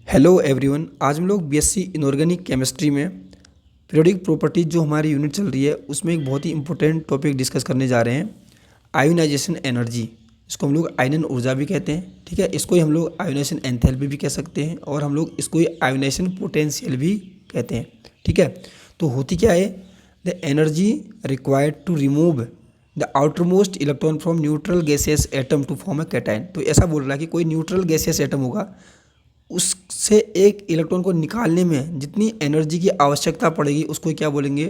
Hello everyone. आज हम लोग बीएससी इनऑर्गेनिक केमिस्ट्री में पीरियोडिक प्रॉपर्टीज जो हमारी यूनिट चल रही है उसमें एक बहुत ही इंपॉर्टेंट टॉपिक डिस्कस करने जा रहे हैं, आयोनाइजेशन एनर्जी। इसको हम लोग आयनन ऊर्जा भी कहते हैं, ठीक है। इसको ही हम लोग आयोनाइजेशन एंथैल्पी भी कह सकते हैं और हम लोग इसको ही आयोनाइजेशन पोटेंशियल भी कहते हैं, ठीक है। तो होती क्या है, the energy required to remove the outermost electron from neutral gaseous atom to form a cation. तो ऐसा बोल रहा है कि कोई न्यूट्रल गैसियस एटम होगा, उससे एक इलेक्ट्रॉन को निकालने में जितनी एनर्जी की आवश्यकता पड़ेगी उसको क्या बोलेंगे,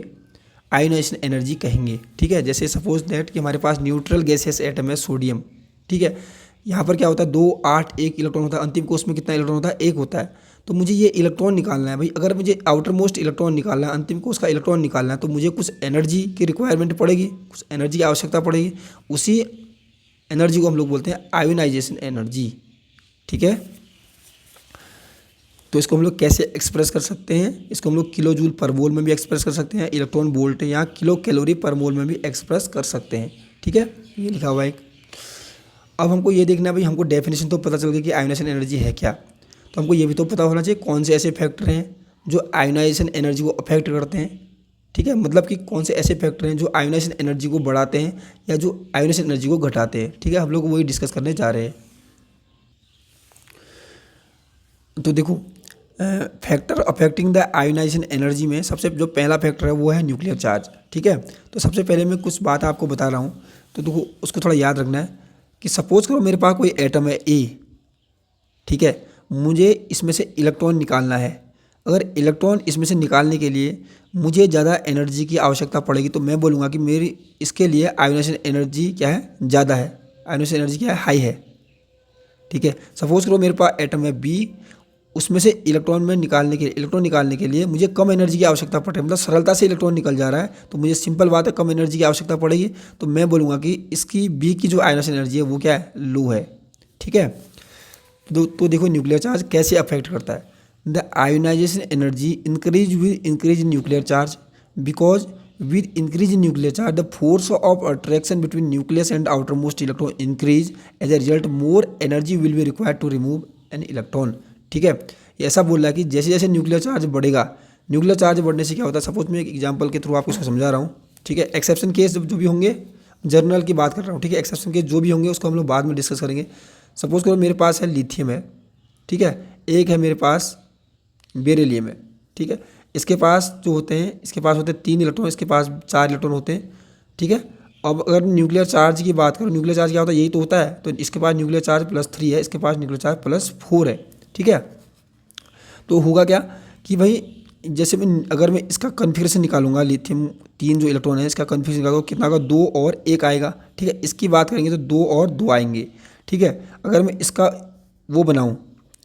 आयोनाइजेशन एनर्जी कहेंगे, ठीक है। जैसे सपोज दैट कि हमारे पास न्यूट्रल गैसियस एटम है सोडियम, ठीक है। यहाँ पर क्या होता है, 2 8 1 इलेक्ट्रॉन होता है, अंतिम कोष में कितना इलेक्ट्रॉन होता है, 1 होता है। तो मुझे ये इलेक्ट्रॉन निकालना है भाई, अगर मुझे आउटर मोस्ट इलेक्ट्रॉन निकालना है, अंतिम कोष का इलेक्ट्रॉन निकालना है, तो मुझे कुछ एनर्जी की रिक्वायरमेंट पड़ेगी, कुछ एनर्जी की आवश्यकता पड़ेगी। उसी एनर्जी को हम लोग बोलते हैं आयोनाइजेशन एनर्जी, ठीक है। तो इसको हम लोग कैसे एक्सप्रेस कर सकते हैं, इसको हम लोग किलो जूल पर मोल में भी एक्सप्रेस कर सकते हैं, इलेक्ट्रॉन वोल्ट या किलो कैलोरी पर मोल में भी एक्सप्रेस कर सकते हैं, ठीक है। ये लिखा हुआ है। अब हमको ये देखना है भाई, हमको डेफिनेशन तो पता चल गई कि आयोनाइजेशन एनर्जी है क्या, तो हमको ये भी तो पता होना चाहिए कौन से ऐसे फैक्टर हैं जो आयोनाइजेशन एनर्जी को अफेक्ट करते हैं, ठीक है। मतलब कि कौन से ऐसे फैक्टर हैं जो आयोनाइजेशन एनर्जी को बढ़ाते हैं या जो आयोनाइजेशन एनर्जी को घटाते हैं, ठीक है। हम लोग वही डिस्कस करने जा रहे हैं। तो देखो, factor affecting the ionisation energy में सबसे जो पहला फैक्टर है वो है न्यूक्लियर चार्ज, ठीक है। तो सबसे पहले मैं कुछ बात आपको बता रहा हूँ, तो देखो उसको थोड़ा याद रखना है कि सपोज करो मेरे पास कोई एटम है ए, ठीक है। मुझे इसमें से इलेक्ट्रॉन निकालना है। अगर इलेक्ट्रॉन इसमें से निकालने के लिए मुझे ज़्यादा एनर्जी की आवश्यकता पड़ेगी तो मैं बोलूँगा कि मेरी इसके लिए आयोनाइजेशन एनर्जी क्या है, ज़्यादा है, आयोनाइजेशन एनर्जी क्या है, हाई है, ठीक है। सपोज करो मेरे पास एटम है बी, उसमें से इलेक्ट्रॉन निकालने के लिए मुझे कम एनर्जी की आवश्यकता पड़े, मतलब सरलता से इलेक्ट्रॉन निकल जा रहा है, तो मुझे सिंपल बात है कम एनर्जी की आवश्यकता पड़ेगी। तो मैं बोलूँगा कि इसकी बी की जो आयोनाइजेशन एनर्जी है वो क्या है, लो है, ठीक है। तो देखो न्यूक्लियर चार्ज कैसे अफेक्ट करता है। The ionisation energy increase with increase in nuclear charge, because with increase in nuclear charge the force of attraction between nucleus and outermost electron increase. As a result more energy will be required to remove an electron, ठीक है। ये ऐसा बोल रहा है कि जैसे जैसे न्यूक्लियर चार्ज बढ़ेगा, न्यूक्लियर चार्ज बढ़ने से क्या होता है, सपोज मैं एक एग्जांपल के थ्रू आपको इसको समझा रहा हूँ, ठीक है। एक्सेप्शन केस जो भी होंगे, जर्नल की बात कर रहा हूँ, ठीक है। एक्सेप्शन केस जो भी होंगे उसको हम लोग बाद में डिस्कस करेंगे। सपोज करो मेरे पास है लिथियम है, ठीक है, एक है मेरे पास बेरिलियम है, ठीक है। इसके पास जो होते हैं, इसके पास होते हैं 3 इलेक्ट्रॉन, इसके पास 4 इलेक्ट्रॉन होते हैं, ठीक है। अब अगर न्यूक्लियर चार्ज की बात करूँ, न्यूक्लियर चार्ज क्या होता है, यही तो होता है। तो इसके पास न्यूक्लियर चार्ज +3 है, इसके पास न्यूक्लियर चार्ज +4 है, ठीक है। तो होगा क्या कि भाई जैसे अगर मैं इसका कन्फिग्रेशन निकालूंगा, लिथियम 3 जो इलेक्ट्रॉन है इसका कन्फिग्रेशन निकालूंगा, कितना होगा, 2 और 1 आएगा, ठीक है। इसकी बात करेंगे तो 2 और 2 आएंगे, ठीक है। अगर मैं इसका वो बनाऊँ,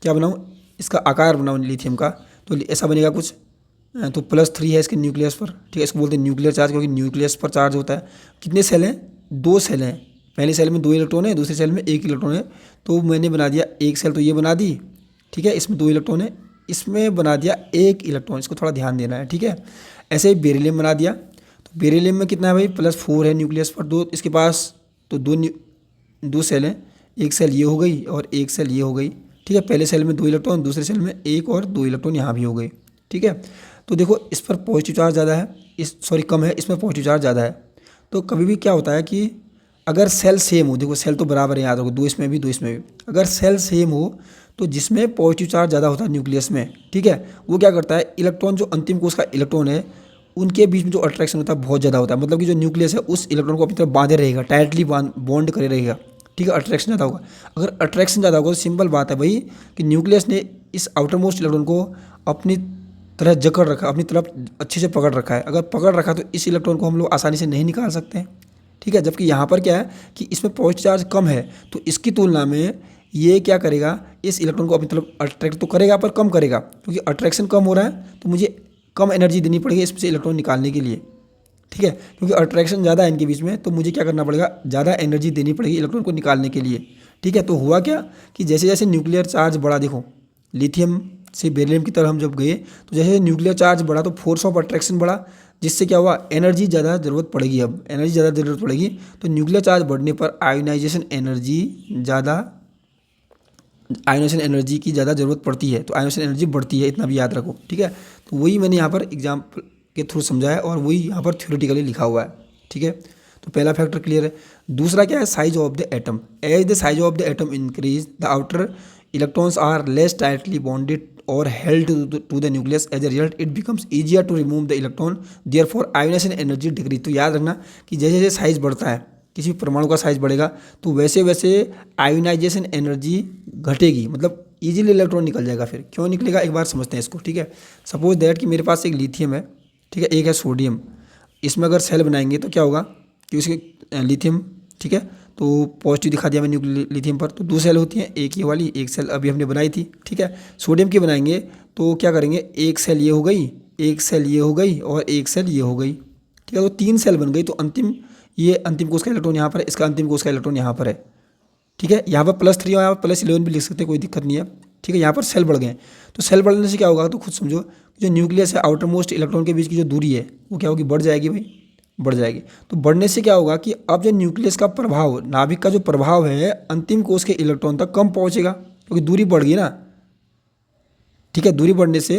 क्या बनाऊँ, इसका आकार बनाऊँ लिथियम का, तो ऐसा बनेगा कुछ, तो +3 है इसके न्यूक्लियस पर, ठीक है। इसको बोलते हैं न्यूक्लियर चार्ज, क्योंकि न्यूक्लियस पर चार्ज होता है। कितने सेल हैं, 2 सेल हैं। पहली सेल में 2 इलेक्ट्रॉन है, दूसरी सेल में 1 इलेक्ट्रॉन है। तो मैंने बना दिया एक सेल, तो ये बना दी, ठीक है। इसमें 2 इलेक्ट्रॉन है, इसमें बना दिया 1 इलेक्ट्रॉन, इसको थोड़ा ध्यान देना है, ठीक है। ऐसे ही बेरिलियम बना दिया, तो बेरिलियम में कितना है भाई, +4 है न्यूक्लियस पर, 2 इसके पास, तो 2 सेल हैं, एक सेल ये हो गई और एक सेल ये हो गई, ठीक है। पहले सेल में 2 इलेक्ट्रॉन, दूसरे सेल में 1 और 2 इलेक्ट्रॉन यहाँ भी हो गए, ठीक है। तो देखो इस पर पॉजिटिव चार्ज ज़्यादा है, कम है, इसमें पॉजिटिव चार्ज ज़्यादा है। तो कभी भी क्या होता है कि अगर सेल सेम हो, देखो सेल तो बराबर है, याद रखो, 2 इसमें भी 2 इसमें भी, अगर सेल सेम हो तो जिसमें पॉजिटिव चार्ज ज़्यादा होता है न्यूक्लियस में, ठीक है, वो क्या करता है, इलेक्ट्रॉन जो अंतिम कोष का इलेक्ट्रॉन है उनके बीच में जो अट्रैक्शन होता है बहुत ज़्यादा होता है। मतलब कि जो न्यूक्लियस है उस इलेक्ट्रॉन को अपनी तरफ बांधे रहेगा, टाइटली बॉन्ड करे रहेगा, ठीक है। अट्रैक्शन ज़्यादा होगा। अगर अट्रैक्शन ज़्यादा होगा तो सिंपल बात है भाई कि न्यूक्लियस ने इस आउटर मोस्ट इलेक्ट्रॉन को अपनी तरह जकड़ रखा, अपनी तरफ अच्छे से पकड़ रखा है। अगर पकड़ रखा तो इस इलेक्ट्रॉन को हम लोग आसानी से नहीं निकाल सकते हैं, ठीक है। जबकि यहाँ पर क्या है कि इसमें पॉजिटिव चार्ज कम है, तो इसकी तुलना में ये क्या करेगा, इस इलेक्ट्रॉन को अपनी तरफ अट्रैक्ट तो करेगा पर कम करेगा, क्योंकि अट्रैक्शन कम हो रहा है तो मुझे कम एनर्जी देनी पड़ेगी इसमें से इलेक्ट्रॉन निकालने के लिए, ठीक है। क्योंकि अट्रैक्शन ज़्यादा है इनके बीच में, तो मुझे क्या करना पड़ेगा, ज़्यादा एनर्जी देनी पड़ेगी इलेक्ट्रॉन को निकालने के लिए, ठीक है। तो हुआ क्या कि जैसे जैसे न्यूक्लियर चार्ज बढ़ा, देखो लिथियम से बेरिलियम की तरह हम जब गए तो जैसे न्यूक्लियर चार्ज बढ़ा तो फोर्स ऑफ अट्रैक्शन बढ़ा, जिससे क्या हुआ, एनर्जी ज़्यादा ज़रूरत पड़ेगी। अब एनर्जी ज़्यादा ज़रूरत पड़ेगी तो न्यूक्लियर चार्ज बढ़ने पर आयोनाइजेशन एनर्जी ज़्यादा आयोनाइजेशन एनर्जी की ज़्यादा ज़रूरत पड़ती है तो आयोनाइजेशन एनर्जी बढ़ती है, इतना भी याद रखो, ठीक है। तो वही मैंने यहाँ पर एग्जाम्पल के थ्रू समझाया और वही यहाँ पर थ्योरेटिकली लिखा हुआ है, ठीक है। तो पहला फैक्टर क्लियर है। दूसरा क्या है, size of the atom. As the size of the atom increase the outer electrons are less tightly bonded और held to the nucleus. As a result it becomes easier to remove the electron, therefore ionisation energy decrease. तो याद रखना कि जैसे जैसे size बढ़ता है, किसी भी परमाणु का साइज बढ़ेगा तो वैसे वैसे आयोनाइजेशन एनर्जी घटेगी, मतलब इजीली इलेक्ट्रॉन निकल जाएगा। फिर क्यों निकलेगा एक बार समझते हैं इसको, ठीक है। सपोज दैट कि मेरे पास एक लिथियम है, ठीक है, एक है सोडियम। इसमें अगर सेल बनाएंगे तो क्या होगा कि उसके लिथियम, ठीक है, तो पॉजिटिव दिखा दिया मैंने लिथियम पर। तो दो सेल होती हैं, एक ये वाली, एक सेल अभी हमने बनाई थी, ठीक है। सोडियम की बनाएंगे तो क्या करेंगे, एक सेल ये हो गई, एक सेल ये हो गई और एक सेल ये हो गई, ठीक है। तो तीन सेल बन गई। तो अंतिम, ये अंतिम कोष का इलेक्ट्रॉन यहाँ पर है, इसका अंतिम कोष का इलेक्ट्रॉन यहाँ पर है, ठीक है। यहाँ पर +3 और यहाँ पर +11 भी लिख सकते हैं, कोई दिक्कत नहीं है, ठीक है। यहाँ पर सेल बढ़ गए। तो सेल बढ़ने से क्या होगा तो खुद समझो, जो न्यूक्लियस है आउटर मोस्ट इलेक्ट्रॉन के बीच की जो दूरी है वो क्या होगी, बढ़ जाएगी भाई, बढ़ जाएगी। तो बढ़ने से क्या होगा कि अब जो न्यूक्लियस का प्रभाव, नाभिक का जो प्रभाव है अंतिम कोष के इलेक्ट्रॉन तक कम पहुँचेगा, क्योंकि दूरी बढ़ गई ना, ठीक है। दूरी बढ़ने से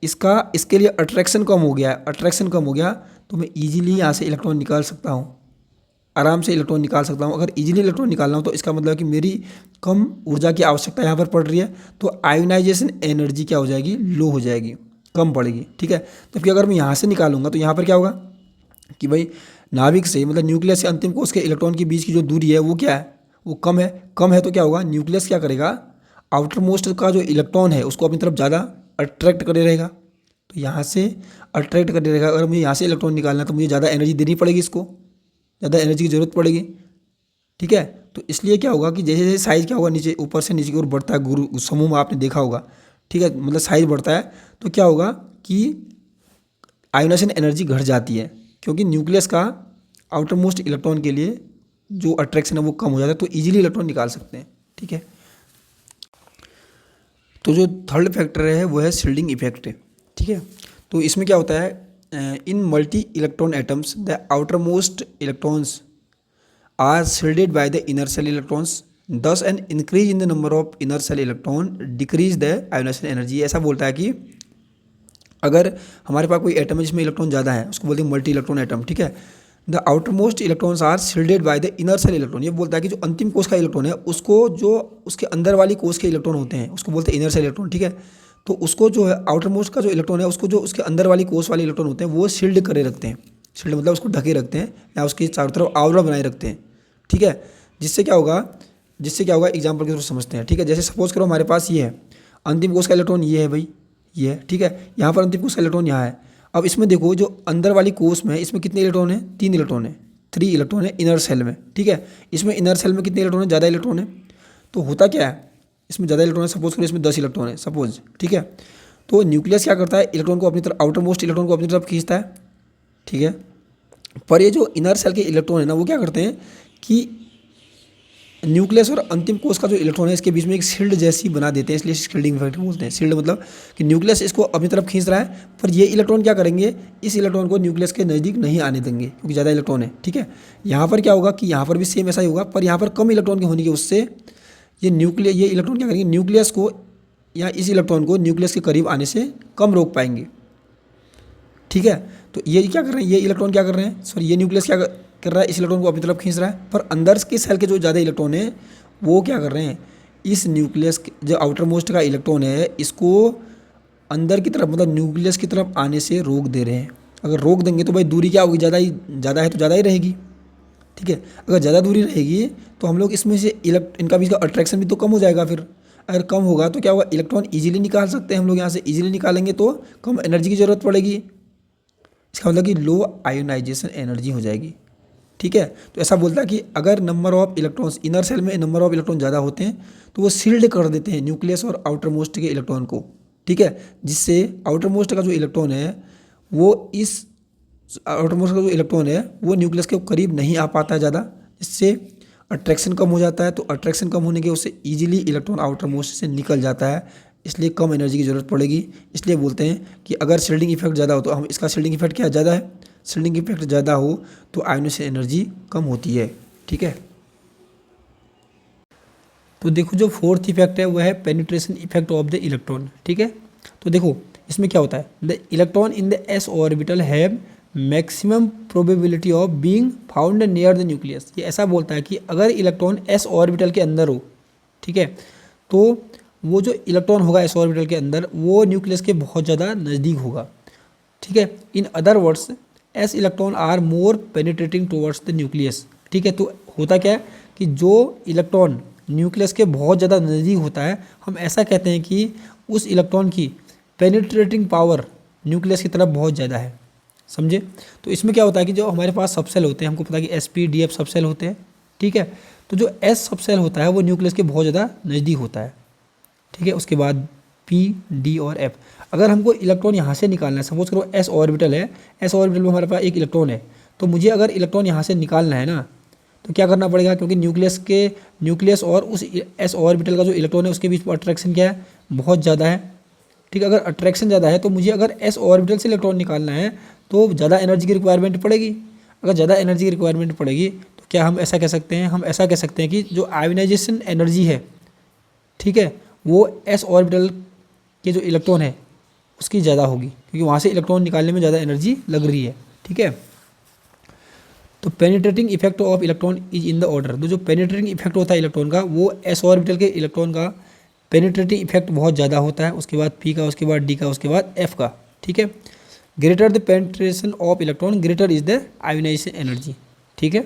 इसके लिए अट्रैक्शन कम हो गया है, अट्रैक्शन कम हो गया तो मैं ईजिली यहाँ से इलेक्ट्रॉन निकाल सकता हूँ, आराम से इलेक्ट्रॉन निकाल सकता हूँ। अगर इजीली इलेक्ट्रॉन निकालना हो तो इसका मतलब है कि मेरी कम ऊर्जा की आवश्यकता यहाँ पर पड़ रही है, तो आयोनाइजेशन एनर्जी क्या हो जाएगी, लो हो जाएगी, कम पड़ेगी, ठीक है। जबकि अगर मैं यहाँ से निकालूंगा तो यहाँ पर क्या होगा कि भाई नाभिक से, मतलब न्यूक्लियस से अंतिम कोष के इलेक्ट्रॉन के बीच की जो दूरी है वो क्या है, वो कम है। कम है तो क्या होगा, न्यूक्लियस क्या करेगा, आउटर मोस्ट का जो इलेक्ट्रॉन है उसको अपनी तरफ ज़्यादा अट्रैक्ट करे रहेगा। तो यहाँ से अट्रैक्ट करे रहेगा। अगर मुझे यहाँ से इलेक्ट्रॉन निकालना है तो मुझे ज़्यादा एनर्जी देनी पड़ेगी, इसको ज़्यादा एनर्जी की ज़रूरत पड़ेगी, ठीक है। तो इसलिए क्या होगा कि जैसे जैसे साइज़ क्या होगा, नीचे ऊपर से नीचे की ओर बढ़ता है, गुरु समूह में आपने देखा होगा, ठीक है, मतलब साइज़ बढ़ता है तो क्या होगा कि आयोनाइजेशन एनर्जी घट जाती है, क्योंकि न्यूक्लियस का आउटर मोस्ट इलेक्ट्रॉन के लिए जो अट्रैक्शन है वो कम हो जाता है, तो ईजिली इलेक्ट्रॉन निकाल सकते हैं, ठीक है। तो जो थर्ड फैक्टर है वो है शील्डिंग इफेक्ट, ठीक है। तो इसमें क्या होता है, in multi electron atoms the outer most electrons are shielded by the inner shell electrons, thus an increase in the number of inner shell electron decrease the ionisation energy. ऐसा बोलता है कि अगर हमारे पास कोई एटम है जिसमें इलेक्ट्रॉन ज़्यादा है, उसको बोलते हैं मल्टी इलेक्ट्रॉन एटम, ठीक है। The outer most electrons are shielded by the inner shell electron. ये बोलता है कि जो अंतिम कोष का इलेक्ट्रॉन है उसको, जो उसके अंदर वाली कोष के इलेक्ट्रॉन होते हैं उसको बोलते हैं इनर सेल इलेक्ट्रॉन, ठीक है। तो उसको जो है आउटर मोस्ट का जो इलेक्ट्रॉन है उसको, जो उसके अंदर वाली कोष वाले इलेक्ट्रॉन होते हैं वो शील्ड करे रखते हैं। शील्ड मतलब उसको ढके रखते हैं या उसकी चारों तरफ आवरण बनाए रखते हैं, ठीक है। जिससे क्या होगा एग्जाम्पल के थ्रू समझते हैं, ठीक है। जैसे सपोज करो हमारे पास ये है अंतिम कोष का इलेक्ट्रॉन, ये है भाई, ये है, ठीक है। यहाँ पर अंतिम कोष का इलेक्ट्रॉन यहाँ है। अब इसमें देखो जो अंदर वाली कोष में है इसमें कितने इलेक्ट्रॉन है, 3 इलेक्ट्रॉन है, 3 इलेक्ट्रॉन है इनर सेल में, ठीक है। इसमें इनर सेल में कितने इलेक्ट्रॉन है, ज़्यादा इलेक्ट्रॉन है। तो होता क्या है, इसमें ज़्यादा इलेक्ट्रॉन है, सपोज करो इसमें 10 इलेक्ट्रॉन है सपोज, ठीक है। तो न्यूक्लियस क्या करता है, इलेक्ट्रॉन को अपनी तरफ, आउटर मोस्ट इलेक्ट्रॉन को अपनी तरफ खींचता है, ठीक है। पर ये जो इनर सेल के इलेक्ट्रॉन है ना वो क्या करते हैं कि न्यूक्लियस और अंतिम कोष का जो इलेक्ट्रॉन है इसके बीच में एक शील्ड जैसी बना देते हैं, इसलिए शील्डिंग इफेक्ट बोलते हैं। शील्ड मतलब कि न्यूक्लियस इसको अपनी तरफ खींच रहा है, पर ये इलेक्ट्रॉन क्या करेंगे, इस इलेक्ट्रॉन को न्यूक्लियस के नज़दीक नहीं आने देंगे क्योंकि ज़्यादा इलेक्ट्रॉन है, ठीक है। यहाँ पर क्या होगा कि यहाँ पर भी सेम ऐसा ही होगा, पर यहाँ पर कम इलेक्ट्रॉन के होने की उससे ये इलेक्ट्रॉन क्या करेंगे, न्यूक्लियस को या इस इलेक्ट्रॉन को न्यूक्लियस के करीब आने से कम रोक पाएंगे, ठीक है। तो ये क्या कर रहे हैं, ये इलेक्ट्रॉन क्या कर रहे हैं, सॉरी ये न्यूक्लियस क्या कर रहा है, इस इलेक्ट्रॉन को अपनी तरफ खींच रहा है, पर अंदर के सेल के जो ज़्यादा इलेक्ट्रॉन है वो क्या कर रहे हैं, इस न्यूक्लियस जो आउटर मोस्ट का इलेक्ट्रॉन है इसको अंदर की तरफ, मतलब न्यूक्लियस की तरफ आने से रोक दे रहे हैं। अगर रोक देंगे तो भाई दूरी क्या होगी, ज़्यादा है तो ज़्यादा ही रहेगी, ठीक है। अगर ज़्यादा दूरी रहेगी तो हम लोग इसमें से इनका भी अट्रैक्शन भी तो कम हो जाएगा। फिर अगर कम होगा तो क्या होगा, इलेक्ट्रॉन ईजिली निकाल सकते हैं हम लोग, यहाँ से ईजिली निकालेंगे तो कम एनर्जी की ज़रूरत पड़ेगी। इसका मतलब कि लो आयोनाइजेशन एनर्जी हो जाएगी, ठीक है। तो ऐसा बोलता है कि अगर number of electrons inner shell में नंबर ऑफ इलेक्ट्रॉन ज़्यादा होते हैं तो वो शील्ड कर देते हैं न्यूक्लियस और आउटर मोस्ट के इलेक्ट्रॉन को, ठीक है। जिससे आउटर मोस्ट का जो इलेक्ट्रॉन है वो न्यूक्लियस के करीब नहीं आ पाता है ज़्यादा, जिससे अट्रैक्शन कम हो जाता है। तो अट्रैक्शन कम होने के उससे ईजिली इलेक्ट्रॉन आउटर मोस्ट से निकल जाता है, इसलिए कम एनर्जी की ज़रूरत पड़ेगी। इसलिए बोलते हैं कि अगर शील्डिंग इफेक्ट ज़्यादा हो तो हम इसका शील्डिंग इफेक्ट क्या ज़्यादा है, शील्डिंग इफेक्ट ज़्यादा हो तो आयोनाइजेशन एनर्जी कम होती है, ठीक है। तो देखो जो फोर्थ इफेक्ट है वह है penetration effect of the electron, ठीक है। तो देखो इसमें क्या होता है, the electron in the S orbital have maximum probability of being found near the nucleus. ये ऐसा बोलता है कि अगर इलेक्ट्रॉन एस ऑर्बिटल के अंदर हो, ठीक है, तो वो जो इलेक्ट्रॉन होगा एस ऑर्बिटल के अंदर वो न्यूक्लियस के बहुत ज़्यादा नज़दीक होगा, ठीक है। In other words s electron are more penetrating towards the nucleus, ठीक है। तो होता क्या है कि जो इलेक्ट्रॉन न्यूक्लियस के बहुत ज़्यादा नज़दीक होता है, हम ऐसा कहते हैं कि उस इलेक्ट्रॉन की पेनिट्रेटिंग पावर न्यूक्लियस की तरफ बहुत ज़्यादा है, समझे। तो इसमें क्या होता है कि जो हमारे पास सबसेल होते हैं, हमको पता है कि S p d F subshell होते हैं, ठीक है। तो जो एस सबसेल होता है वो न्यूक्लियस के बहुत ज़्यादा नज़दीक होता है, ठीक है। उसके बाद पी डी और एफ, अगर हमको इलेक्ट्रॉन यहाँ से निकालना है, सपोज करो एस ऑर्बिटल है, एस ऑर्बिटल में हमारे पास एक इलेक्ट्रॉन है, तो मुझे अगर इलेक्ट्रॉन यहाँ से निकालना है ना, तो क्या करना पड़ेगा, क्योंकि न्यूक्लियस और उस एस ऑर्बिटल का जो इलेक्ट्रॉन है उसके बीच में अट्रैक्शन क्या है, बहुत ज़्यादा है, ठीक है। अगर अट्रैक्शन ज़्यादा है तो मुझे अगर एस ऑर्बिटल से इलेक्ट्रॉन निकालना है तो ज़्यादा एनर्जी की रिक्वायरमेंट पड़ेगी। अगर ज़्यादा एनर्जी की रिक्वायरमेंट पड़ेगी तो क्या हम ऐसा कह सकते हैं, हम ऐसा कह सकते हैं कि जो आयोनाइजेशन एनर्जी है, ठीक है, वो एस ऑर्बिटल के जो इलेक्ट्रॉन है उसकी ज़्यादा होगी, क्योंकि वहाँ से इलेक्ट्रॉन निकालने में ज़्यादा एनर्जी लग रही है, ठीक है। तो penetrating effect of electron is in the order, तो जो पेनिट्रेटिंग इफेक्ट होता है इलेक्ट्रॉन का वो एस ऑर्बिटल के इलेक्ट्रॉन का पेनिट्रेटिंग इफेक्ट बहुत ज़्यादा होता है, उसके बाद पी का, उसके बाद डी का, उसके बाद एफ का, ठीक है। Greater the penetration of electron greater is the ionisation energy, ठीक है।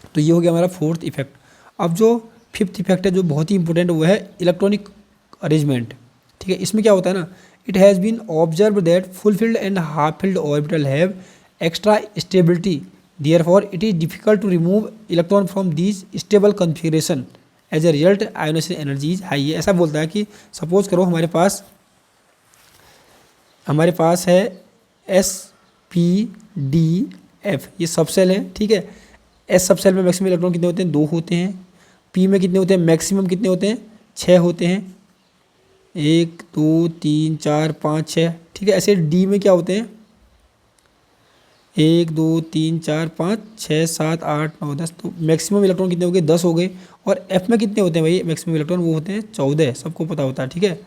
तो ये हो गया हमारा फोर्थ इफेक्ट। अब जो फिफ्थ इफेक्ट है जो बहुत ही इंपॉर्टेंट वो है इलेक्ट्रॉनिक अरेंजमेंट, ठीक है। इसमें क्या होता है ना, it has been observe that fulfilled and half filled orbital have extra stability, therefore it is difficult to remove electron from these stable configuration, as a result ionization energy is high. ऐसा बोलता है कि suppose करो हमारे पास है s p d f, ये subshell है, ठीक है। एस सबसेल में मैक्सिमम इलेक्ट्रॉन कितने होते हैं, 2 होते हैं। पी में कितने होते हैं, मैक्सिमम कितने होते हैं, 6 होते हैं, 1 2 3 4 5 6, ठीक है। ऐसे डी में क्या होते हैं, 1 2 3 4 5 6 7 8 9 10, तो मैक्सिमम इलेक्ट्रॉन कितने हो गए, 10 हो गए। और एफ में कितने होते हैं भाई मैक्सिमम इलेक्ट्रॉन, वो होते हैं 14, सबको पता होता है, ठीक है।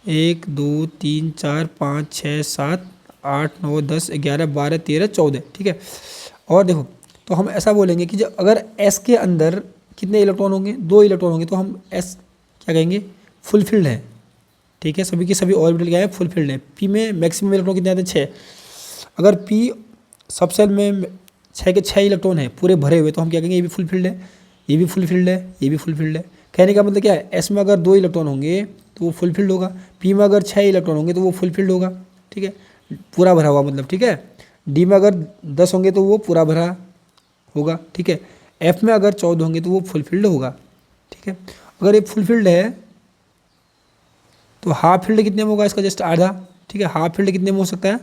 1 2 3 4 5 6 7 8 9 10 11 12 13 14, ठीक है। और देखो तो हम ऐसा बोलेंगे कि जो अगर एस के अंदर कितने इलेक्ट्रॉन होंगे, 2 इलेक्ट्रॉन होंगे, तो हम एस क्या कहेंगे, फुलफिल्ड है, ठीक है। सभी के सभी ऑर्बिटल क्या है, फुलफिल्ड है। पी में मैक्सिमम इलेक्ट्रॉन कितने आते हैं, 6। अगर पी सबसेल में 6 के 6 इलेक्ट्रॉन है पूरे भरे हुए, तो हम क्या कहेंगे, ये भी फुलफिल्ड है, ये भी फुलफिल्ड है, ये भी फुलफिल्ड है। कहने का मतलब क्या है, एस में अगर 2 इलेक्ट्रॉन होंगे तो वो फुलफिल्ड होगा, पी में अगर 6 इलेक्ट्रॉन होंगे तो वो फुलफिल्ड होगा, ठीक है, पूरा भरा हुआ मतलब, ठीक है। डी में अगर 10 होंगे तो वो पूरा भरा होगा, ठीक है। एफ में अगर 14 होंगे तो वो फुलफिल्ड होगा, ठीक है। अगर ये फुलफिल्ड है तो हाफ फील्ड कितने में होगा, इसका जस्ट आधा, ठीक है। हाफ फील्ड कितने में हो सकता है,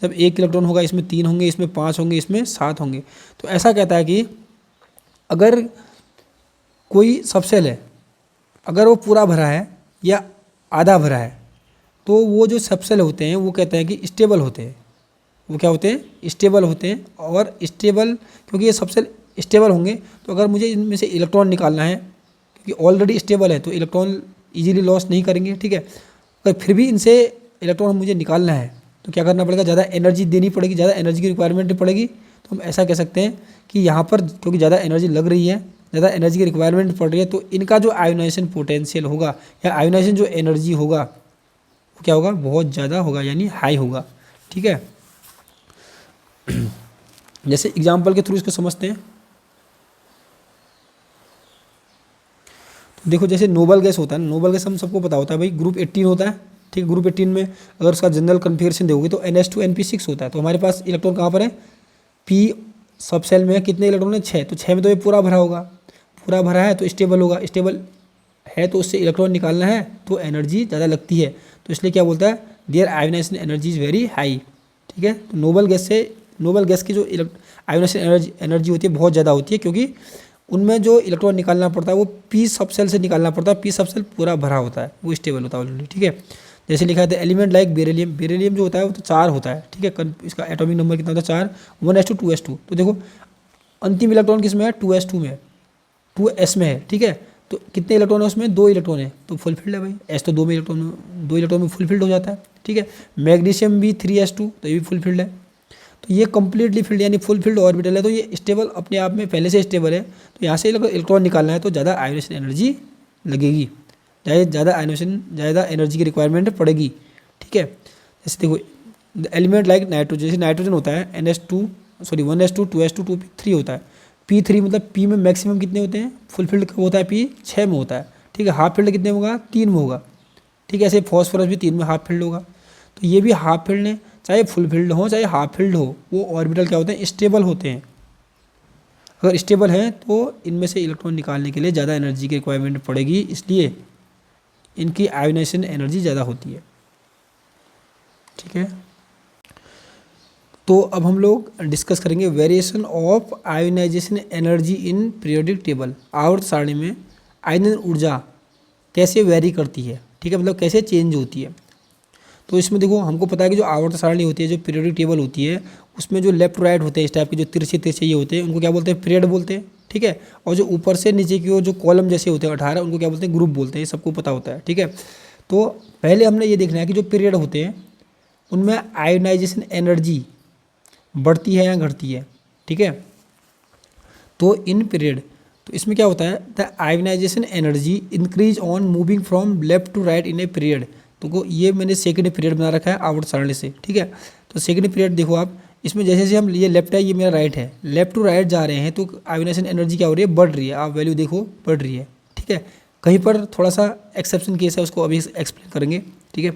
जब 1 इलेक्ट्रॉन होगा, इसमें 3 होंगे, इसमें 5 होंगे, इसमें 7 होंगे। तो ऐसा कहता है कि अगर कोई सबसेल है, अगर वो पूरा भरा है या आधा भरा है, तो वो जो सबसेल होते हैं वो कहते हैं कि स्टेबल होते हैं, वो क्या होते हैं, स्टेबल होते हैं। और स्टेबल क्योंकि ये सबसेल स्टेबल होंगे, तो अगर मुझे इनमें से इलेक्ट्रॉन निकालना है, क्योंकि ऑलरेडी स्टेबल है तो इलेक्ट्रॉन इजीली लॉस नहीं करेंगे, ठीक है। अगर फिर भी इनसे इलेक्ट्रॉन मुझे निकालना है तो क्या करना पड़ेगा, ज़्यादा एनर्जी देनी पड़ेगी, ज़्यादा एनर्जी की रिक्वायरमेंट पड़ेगी। तो हम ऐसा कह सकते हैं कि यहाँ पर क्योंकि ज़्यादा एनर्जी लग रही है, ज़्यादा एनर्जी की रिक्वायरमेंट पड़ रही है, तो इनका जो आयोनाइजेशन पोटेंशियल होगा या आयोनाइजेशन जो एनर्जी होगा वो क्या होगा, बहुत ज़्यादा होगा, यानी हाई होगा, ठीक है। जैसे एग्जाम्पल के थ्रू इसको समझते हैं। तो देखो जैसे नोबल गैस होता है, नोबल गैस हम सबको पता होता है भाई, ग्रुप 18 होता है, ठीक है। ग्रुप 18 में अगर उसका जनरल कन्फिगरेशन देखोगे तो NH2 NP6 होता है। तो हमारे पास इलेक्ट्रॉन कहाँ पर है, पी सब सेल में कितने इलेक्ट्रॉन है, 6। तो 6 में तो ये पूरा भरा होगा, पूरा भरा है तो स्टेबल होगा, स्टेबल है तो उससे इलेक्ट्रॉन निकालना है तो एनर्जी ज़्यादा लगती है, तो इसलिए क्या बोलता है, their ionization energy is very high, ठीक है। तो नोबल गैस की जो आयोनाइजेशन एनर्जी होती है बहुत ज़्यादा होती है, क्योंकि उनमें जो इलेक्ट्रॉन निकालना पड़ता है वो पी सबसेल से निकालना पड़ता है, पी सबसेल पूरा भरा होता है, वो स्टेबल होता है ऑलरेडी, ठीक है। जैसे लिखा है एलिमेंट लाइक बेरिलियम, बेरिलियम जो होता है वो तो 4 होता है, ठीक है। इसका एटॉमिक नंबर कितना होता है, 4, 1s2 2s2। तो देखो अंतिम इलेक्ट्रॉन किस में है, 2s2 में है, 2s में है, ठीक है। तो कितने इलेक्ट्रॉन है उसमें, 2 इलेक्ट्रॉन है, तो फुलफिल्ड है भाई। s तो 2 इलेक्ट्रॉन में फुलफिल्ड हो जाता है, ठीक है। मैग्नीशियम भी 3s2, तो ये भी फुलफिल्ड है। तो ये कंप्लीटली फिल्ड यानी फुल फिल्ड ऑर्बिटल है, तो ये स्टेबल अपने आप में पहले से स्टेबल है। तो यहाँ से इलेक्ट्रॉन निकालना है तो ज़्यादा आयोनेशन एनर्जी लगेगी, ज़्यादा एनर्जी की रिक्वायरमेंट पड़ेगी, ठीक है। जैसे देखो एलिमेंट लाइक नाइट्रोजन, जैसे नाइट्रोजन होता है 1s2 2s2 2p3 होता है। p3 मतलब p में मैक्सिमम कितने होते हैं, फुल फील्ड कब होता है, p 6 में होता है, ठीक है। हाफ फील्ड कितने में होगा, 3 में होगा, ठीक है। ऐसे फॉस्फोरस भी 3 में हाफ फील्ड होगा। तो ये भी हाफ फील्ड है, चाहे फुल फील्ड हो चाहे हाफ फील्ड हो, वो ऑर्बिटल क्या होते हैं, स्टेबल होते हैं। अगर स्टेबल हैं तो इनमें से इलेक्ट्रॉन निकालने के लिए ज़्यादा एनर्जी की रिक्वायरमेंट पड़ेगी, इसलिए इनकी आयोनाइजेशन एनर्जी ज़्यादा होती है, ठीक है। तो अब हम लोग डिस्कस करेंगे variation of ionization energy in periodic table. आवर्त सारणी में आयनन ऊर्जा कैसे वेरी करती है, ठीक है, मतलब कैसे चेंज होती है। तो इसमें देखो हमको पता है कि जो आवर्त सारणी होती है, जो पीरियोडिक टेबल होती है, उसमें जो लेफ्ट राइट होते हैं इस टाइप के, जो तिरछे तिरछे ये होते हैं, उनको क्या बोलते हैं, पीरियड बोलते हैं, ठीक है। और जो ऊपर से नीचे की ओर जो कॉलम जैसे होते हैं 18, उनको क्या बोलते हैं, ग्रुप बोलते हैं, ये सबको पता होता है, ठीक है। तो पहले हमने ये देखना है कि जो पीरियड होते हैं उनमें आयोनाइजेशन एनर्जी बढ़ती है या घटती है, ठीक है। तो इन पीरियड, तो इसमें क्या होता है, the ionisation energy increase on moving from left to right in a period. तो ये मैंने सेकंड पीरियड बना रखा है आवर्त सारणी से, ठीक है। तो सेकंड पीरियड देखो आप, इसमें जैसे जैसे हम, ये लेफ्ट है ये मेरा राइट है, लेफ्ट टू राइट जा रहे हैं तो आयोनाइजेशन एनर्जी क्या हो रही है, बढ़ रही है। आप वैल्यू देखो बढ़ रही है, ठीक है। कहीं पर थोड़ा सा एक्सेप्शन केस है, उसको अभी एक्सप्लेन करेंगे, ठीक है।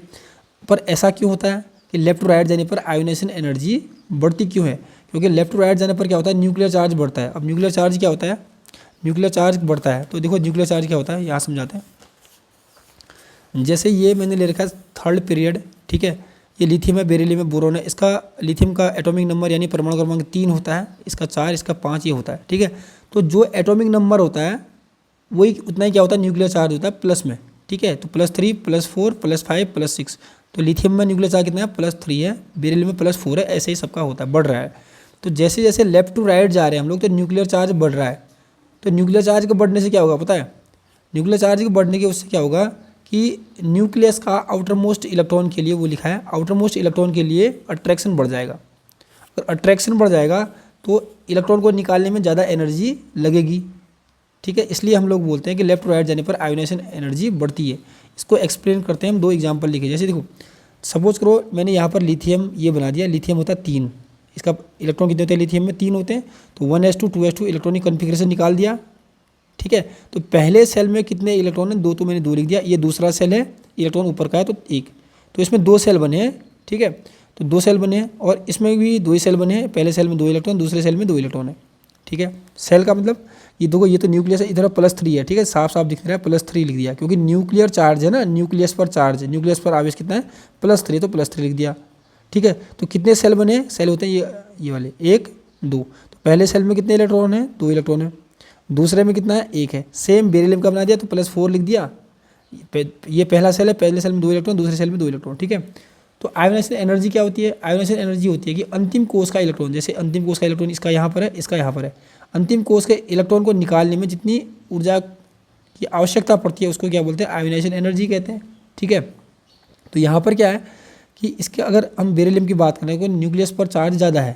पर ऐसा क्यों होता है कि लेफ्ट टू राइट जाने पर आयोनाइजेशन एनर्जी बढ़ती क्यों है, क्योंकि लेफ्ट टू राइट जाने पर क्या होता है, न्यूक्लियर चार्ज बढ़ता है। अब न्यूक्लियर चार्ज क्या होता है, न्यूक्लियर चार्ज बढ़ता है। तो देखो न्यूक्लियर चार्ज क्या होता है, यहाँ समझाते हैं। जैसे ये मैंने ले रखा है थर्ड पीरियड, ठीक है। ये लिथियम है, बेरिलियम है, बोरोन है। इसका लिथियम का एटॉमिक नंबर यानी परमाणु क्रमांक 3 होता है, इसका 4, इसका 5 ये होता है, ठीक है। तो जो एटॉमिक नंबर होता है वही उतना ही क्या होता है, न्यूक्लियर चार्ज होता है प्लस में, ठीक है। तो +3 +4 +5 +6, तो लिथियम में न्यूक्लियर चार्ज कितना है, +3 है, बेरिलियम में +4 है, ऐसे ही सबका होता है, बढ़ रहा है। तो जैसे जैसे लेफ्ट टू राइट जा रहे हैं हम लोग, तो न्यूक्लियर चार्ज बढ़ रहा है। तो न्यूक्लियर चार्ज के बढ़ने से क्या होगा पता है, न्यूक्लियर चार्ज के बढ़ने के उससे क्या होगा कि न्यूक्लियस का आउटर मोस्ट इलेक्ट्रॉन के लिए, वो लिखा है आउटर मोस्ट इलेक्ट्रॉन के लिए अट्रैक्शन बढ़ जाएगा। अगर अट्रैक्शन बढ़ जाएगा तो इलेक्ट्रॉन को निकालने में ज़्यादा एनर्जी लगेगी, ठीक है। इसलिए हम लोग बोलते हैं कि लेफ्ट टू राइट जाने पर आयोनाइजेशन एनर्जी बढ़ती है। इसको एक्सप्लेन करते हैं हम, 2 एग्जाम्पल लिखे। जैसे देखो सपोज करो मैंने यहाँ पर लिथियम ये बना दिया, लिथियम होता है 3, इसका इलेक्ट्रॉन कितने होते हैं, लिथियम में 3 होते हैं। तो 1s2 2s2 इलेक्ट्रॉनिक कन्फिग्रेशन निकाल दिया, ठीक है। तो पहले सेल में कितने इलेक्ट्रॉन है, 2, तो मैंने 2 लिख दिया। ये दूसरा सेल है, इलेक्ट्रॉन ऊपर का है तो 1, तो इसमें 2 सेल बने हैं, ठीक है। तो 2 सेल बने हैं और इसमें भी 2 ही सेल बने हैं। पहले सेल में 2 इलेक्ट्रॉन, दूसरे सेल में 2 इलेक्ट्रॉन है, ठीक है। सेल का मतलब ये देखो, ये तो न्यूक्लियस है, इधर +3 है, ठीक है, साफ साफ दिख रहा है, +3 लिख दिया क्योंकि न्यूक्लियर चार्ज है ना, न्यूक्लियस पर चार्ज है, न्यूक्लियस पर आवेश कितना है, +3, तो +3 लिख दिया, ठीक है। तो कितने सेल बने, सेल होते हैं ये वाले 1 2। तो पहले सेल में कितने इलेक्ट्रॉन है, 2 इलेक्ट्रॉन है, दूसरे में कितना है, 1 है। सेम बेरिलियम का बना दिया तो +4 लिख दिया। ये पहला सेल है, पहले सेल में 2 इलेक्ट्रॉन, दूसरे सेल में 2 इलेक्ट्रॉन, ठीक है। तो आयोनाइजेशन एनर्जी क्या होती है, आयोनाइजेशन एनर्जी होती है कि अंतिम कोष का इलेक्ट्रॉन, जैसे अंतिम कोष का इलेक्ट्रॉन इसका यहाँ पर है, इसका यहाँ पर है, अंतिम कोष के इलेक्ट्रॉन को निकालने में जितनी ऊर्जा की आवश्यकता पड़ती है उसको क्या बोलते हैं, आयोनाइजेशन एनर्जी कहते हैं, ठीक है। तो यहाँ पर क्या है कि इसके अगर हम बेरिलियम की बात करें तो न्यूक्लियस पर चार्ज ज़्यादा है,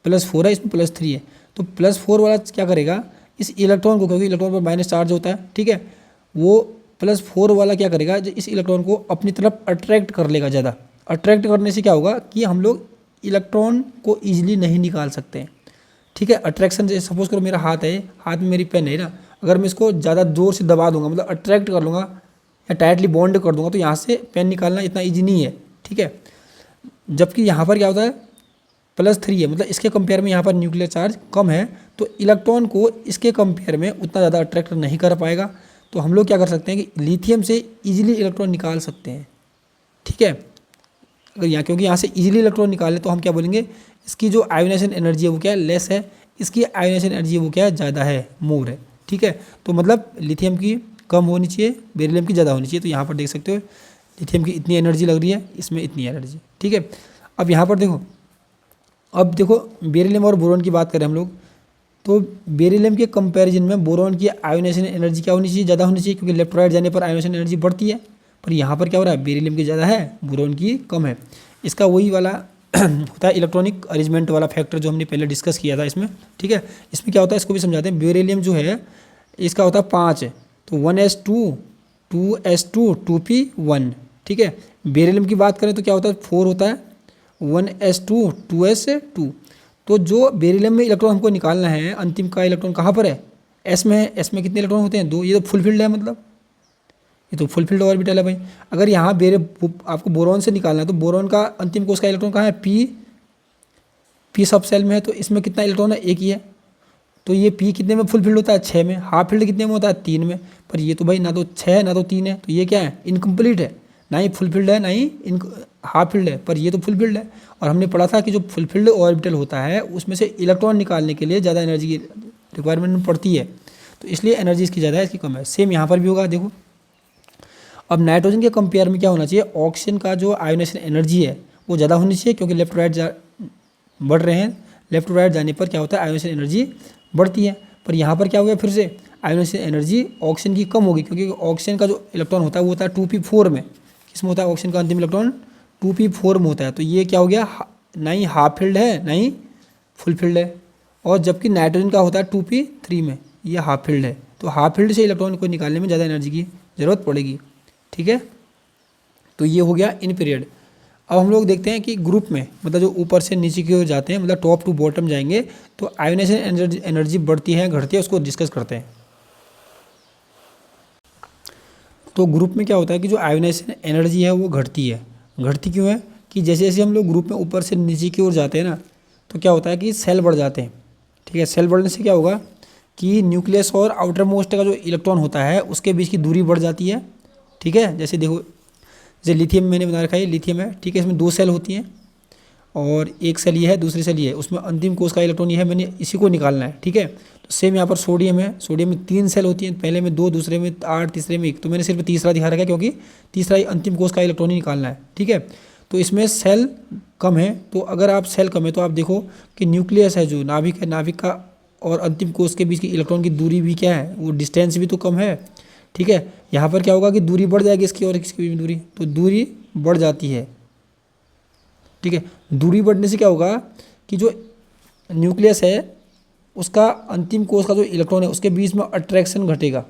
+4 है, इसमें +3 है। तो +4 वाला क्या करेगा, इस इलेक्ट्रॉन को, क्योंकि इलेक्ट्रॉन पर माइनस चार्ज होता है, ठीक है, वो +4 वाला क्या करेगा, इस इलेक्ट्रॉन को अपनी तरफ अट्रैक्ट कर लेगा ज़्यादा। अट्रैक्ट करने से क्या होगा कि हम लोग इलेक्ट्रॉन को ईजिली नहीं निकाल सकते हैं, ठीक है। अट्रैक्शन से सपोज करो मेरा हाथ है, हाथ में मेरी पेन है ना, अगर मैं इसको ज़्यादा ज़ोर से दबा दूंगा, मतलब अट्रैक्ट कर लूँगा या टाइटली बॉन्ड कर दूंगा, तो यहाँ से पेन निकालना इतना ईजी नहीं है, ठीक है। जबकि यहाँ पर क्या होता है, +3 है, मतलब इसके कंपेयर में यहाँ पर न्यूक्लियर चार्ज कम है, तो इलेक्ट्रॉन को इसके कंपेयर में उतना ज़्यादा अट्रैक्ट नहीं कर पाएगा। तो हम लोग क्या कर सकते हैं कि लिथियम से ईजिली इलेक्ट्रॉन निकाल सकते हैं, ठीक है। अगर यहाँ, क्योंकि यहाँ से ईजिली इलेक्ट्रॉन निकालें तो हम क्या बोलेंगे, इसकी जो आयोनाइजेशन एनर्जी है वो क्या है, लेस है, इसकी आयोनाइजेशन एनर्जी वो क्या है, ज़्यादा है, मोर है, ठीक है। तो मतलब लिथियम की कम होनी चाहिए, बेरिलियम की ज़्यादा होनी चाहिए। तो यहाँ पर देख सकते हो लिथियम की इतनी एनर्जी लग रही है, इसमें इतनी एनर्जी, ठीक है। अब यहाँ पर देखो, अब देखो बेरिलियम और बोरॉन की बात करें हम लोग, तो बेरिलियम के कंपैरिजन में बोरॉन की आयोनाइजेशन एनर्जी क्या होनी चाहिए, ज़्यादा होनी चाहिए, क्योंकि लेफ्ट राइट जाने पर आयोनाइजेशन एनर्जी बढ़ती है। पर यहाँ पर क्या हो रहा है, बेरिलियम की ज़्यादा है, बोरॉन की कम है। इसका वही वाला होता है इलेक्ट्रॉनिक अरेंजमेंट वाला फैक्टर जो हमने पहले डिस्कस किया था इसमें, ठीक है। इसमें क्या होता है, इसको भी समझाते हैं। बेरिलियम जो है इसका होता है 5 है, तो 1s2 2s2 2p1, ठीक है। बेरिलियम की बात करें तो क्या होता है 4 होता है, 1s2 2s2। तो जो बेरिलियम में इलेक्ट्रॉन हमको निकालना है, अंतिम का इलेक्ट्रॉन कहाँ पर है, एस में है। एस में कितने इलेक्ट्रॉन होते हैं, 2। ये तो फुलफिल्ड है, मतलब ये तो फुलफिल्ड ऑर्बिटल है भाई। अगर यहाँ आपको बोरॉन से निकालना है तो बोरॉन का अंतिम कोष का इलेक्ट्रॉन कहाँ है, पी सब सेल में है। तो इसमें कितना इलेक्ट्रॉन है, एक ही है। तो ये पी कितने में फुलफिल्ड होता है, 6 में। हाफ फील्ड कितने में होता है, 3 में। पर ये तो भाई ना तो 6 है ना तो 3 है, तो ये क्या है, इनकम्प्लीट है, ना ही फुलफिल्ड है ना ही हाफ फील्ड है। पर ये तो फुलफिल्ड है। और हमने पढ़ा था कि जो फुलफिल्ड ऑर्बिटल होता है उसमें से इलेक्ट्रॉन निकालने के लिए ज़्यादा एनर्जी की रिक्वायरमेंट पड़ती है, तो इसलिए एनर्जी इसकी ज़्यादा है, इसकी कम है। सेम यहाँ पर भी होगा, देखो। अब नाइट्रोजन के कंपेयर में क्या होना चाहिए, ऑक्सीजन का जो आयोनाइजेशन एनर्जी है वो ज़्यादा होनी चाहिए, क्योंकि लेफ्ट राइट बढ़ रहे हैं। लेफ्ट राइट जाने पर क्या होता है, आयोनाइजेशन एनर्जी बढ़ती है। पर यहाँ पर क्या हो गया, फिर से आयोनाइजेशन एनर्जी ऑक्सीजन की कम होगी, क्योंकि ऑक्सीजन का जो इलेक्ट्रॉन होता है वो होता है 2p4 में। किसमें होता है, ऑक्सीजन का अंतिम इलेक्ट्रॉन 2p4 में होता है। तो ये क्या हो गया, ना ही हाफ फील्ड है ना ही फुल फील्ड है। और जबकि नाइट्रोजन का होता है 2p3 में, ये हाफ फील्ड है। तो हाफ फील्ड से इलेक्ट्रॉन को निकालने में ज़्यादा एनर्जी की ज़रूरत पड़ेगी, ठीक है। तो ये हो गया इन पीरियड। अब हम लोग देखते हैं कि ग्रुप में, मतलब जो ऊपर से नीचे की ओर जाते हैं, मतलब टॉप टू बॉटम जाएंगे, तो आयोनाइजेशन एनर्जी बढ़ती है घटती है, उसको डिस्कस करते हैं। तो ग्रुप में क्या होता है कि जो आयोनाइजेशन एनर्जी है वो घटती है। घटती क्यों है कि जैसे जैसे हम लोग ग्रुप में ऊपर से नीचे की ओर जाते हैं ना, तो क्या होता है कि सेल बढ़ जाते हैं, ठीक है। सेल बढ़ने से क्या होगा कि न्यूक्लियस और आउटर मोस्ट का जो इलेक्ट्रॉन होता है उसके बीच की दूरी बढ़ जाती है, ठीक है। जैसे देखो, जैसे लिथियम मैंने बना रखा है, लिथियम है, ठीक है। इसमें 2 सेल होती हैं और एक सेल ये है, दूसरी सेल ये है। उसमें अंतिम कोष का इलेक्ट्रॉन ये है, मैंने इसी को निकालना है, ठीक है। तो सेम यहाँ पर सोडियम है, सोडियम में 3 सेल होती हैं, पहले में 2, दूसरे में 8, तीसरे में 1। तो मैंने सिर्फ तीसरा दिखा रखा है, क्योंकि तीसरा ही अंतिम कोष का इलेक्ट्रॉन ही निकालना है, ठीक है। तो इसमें सेल कम है, तो अगर आप सेल कम है तो आप देखो कि न्यूक्लियस है, जो नाभिक है, नाभिक का और अंतिम कोष के बीच की इलेक्ट्रॉन की दूरी भी क्या है, वो डिस्टेंस भी तो कम है, ठीक है। यहाँ पर क्या होगा कि दूरी बढ़ जाएगी इसकी और इसकी भी दूरी, तो दूरी बढ़ जाती है, ठीक है। दूरी बढ़ने से क्या होगा कि जो न्यूक्लियस है उसका अंतिम कोष का जो इलेक्ट्रॉन है उसके बीच में अट्रैक्शन घटेगा,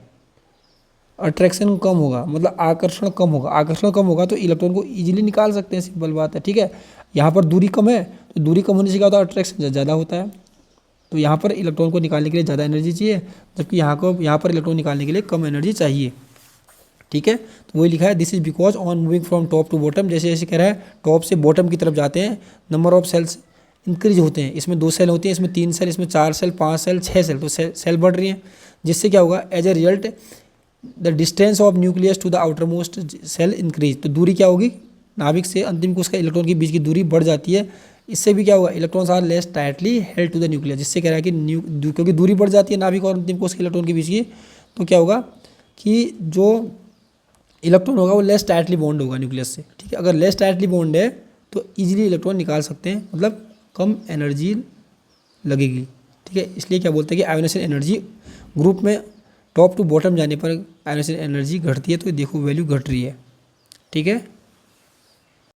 अट्रैक्शन कम होगा, मतलब आकर्षण कम होगा। आकर्षण कम होगा तो इलेक्ट्रॉन को इजीली निकाल सकते हैं, सिंपल बात है, ठीक है। यहाँ पर दूरी कम है, तो दूरी कम होने से क्या होता है, अट्रैक्शन ज़्यादा होता है। तो यहाँ पर इलेक्ट्रॉन को निकालने के लिए ज़्यादा एनर्जी चाहिए, जबकि यहाँ पर इलेक्ट्रॉन निकालने के लिए कम एनर्जी चाहिए, ठीक है। तो वही लिखा है, this is because on moving from top to bottom, जैसे जैसे कह रहा है टॉप से बॉटम की तरफ जाते हैं, नंबर ऑफ सेल्स इंक्रीज होते हैं। इसमें 2 सेल होती हैं, इसमें 3 सेल, इसमें 4 सेल, 5 सेल, 6 सेल, तो सेल बढ़ रही हैं। जिससे क्या होगा, as a result the distance of nucleus to the outer most shell increase. तो दूरी क्या होगी, नाभिक से अंतिम कोष का इलेक्ट्रॉन के बीच की दूरी बढ़ जाती है। इससे भी क्या होगा, electrons are less tightly held to the nucleus. जिससे कह रहा है कि क्योंकि दूरी बढ़ जाती है नाभिक और अंतिम कोष के इलेक्ट्रॉन के बीच की, तो क्या होगा कि जो इलेक्ट्रॉन होगा वो लेस टाइटली बॉन्ड होगा न्यूक्लियस से, ठीक है। अगर लेस टाइटली बॉन्ड है तो इजीली इलेक्ट्रॉन निकाल सकते हैं, मतलब कम एनर्जी लगेगी, ठीक है। इसलिए क्या बोलते हैं कि आयोनाइजेशन एनर्जी ग्रुप में टॉप टू बॉटम जाने पर आयोनाइजेशन एनर्जी घटती है, तो देखो वैल्यू घट रही है, ठीक है।